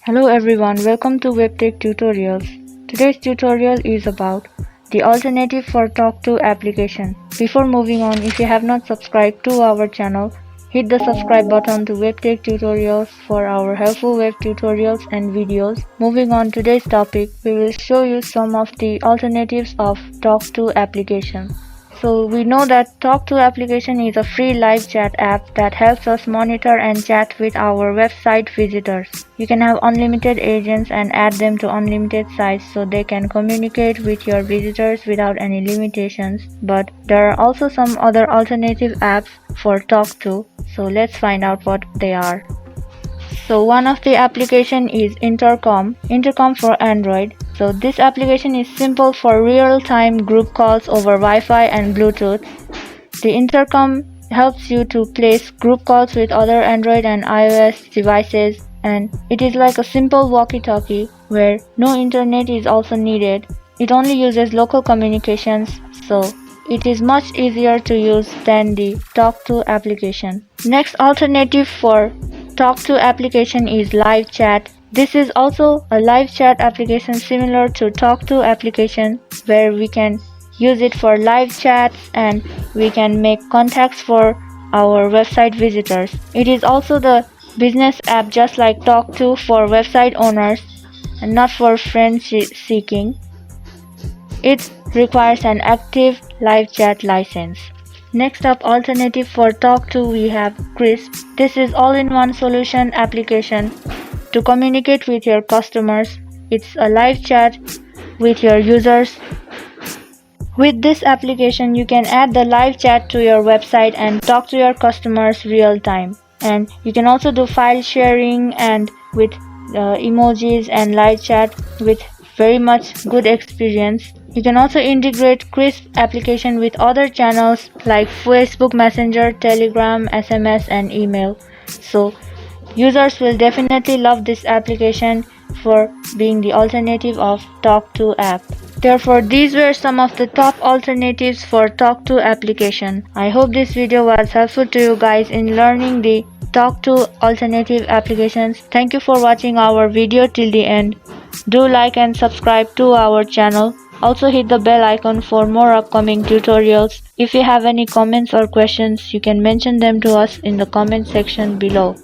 Hello everyone, welcome to WebTech Tutorials. Today's tutorial is about the alternative for Tawk.To application. Before moving on, if you have not subscribed to our channel, hit the subscribe button to WebTech Tutorials for our helpful web tutorials and videos. Moving on today's topic, we will show you some of the alternatives of Tawk.To application. So we know that Tawk.To application is a free live chat app that helps us monitor and chat with our website visitors. You can have unlimited agents and add them to unlimited sites so they can communicate with your visitors without any limitations. But there are also some other alternative apps for Tawk.To. So let's find out what they are. So one of the application is Intercom for Android. So this application is simple for real-time group calls over Wi-Fi and Bluetooth. The Intercom helps you to place group calls with other Android and iOS devices, and it is like a simple walkie-talkie where no internet is also needed. It only uses local communications, so it is much easier to use than the Tawk.To application. Next alternative for Tawk.To application is live chat. This is also a live chat application similar to Tawk.To application where we can use it for live chats and we can make contacts for our website visitors. It is also the business app just like Tawk.To for website owners and not for friend seeking. It requires an active live chat license. Next up, alternative for Tawk.To, we have Crisp. This is all-in-one solution application to communicate with your customers. It's a live chat with your users. With this application, you can add the live chat to your website and talk to your customers real time. And you can also do file sharing and with emojis and live chat with very much good experience. You can also integrate Crisp application with other channels like Facebook Messenger, Telegram, SMS and email. So users will definitely love this application for being the alternative of Tawk.To app. Therefore, these were some of the top alternatives for Tawk.To application. I hope this video was helpful to you guys in learning the Tawk.To alternative applications. Thank you for watching our video till the end. Do like and subscribe to our channel. Also hit the bell icon for more upcoming tutorials. If you have any comments or questions, you can mention them to us in the comment section below.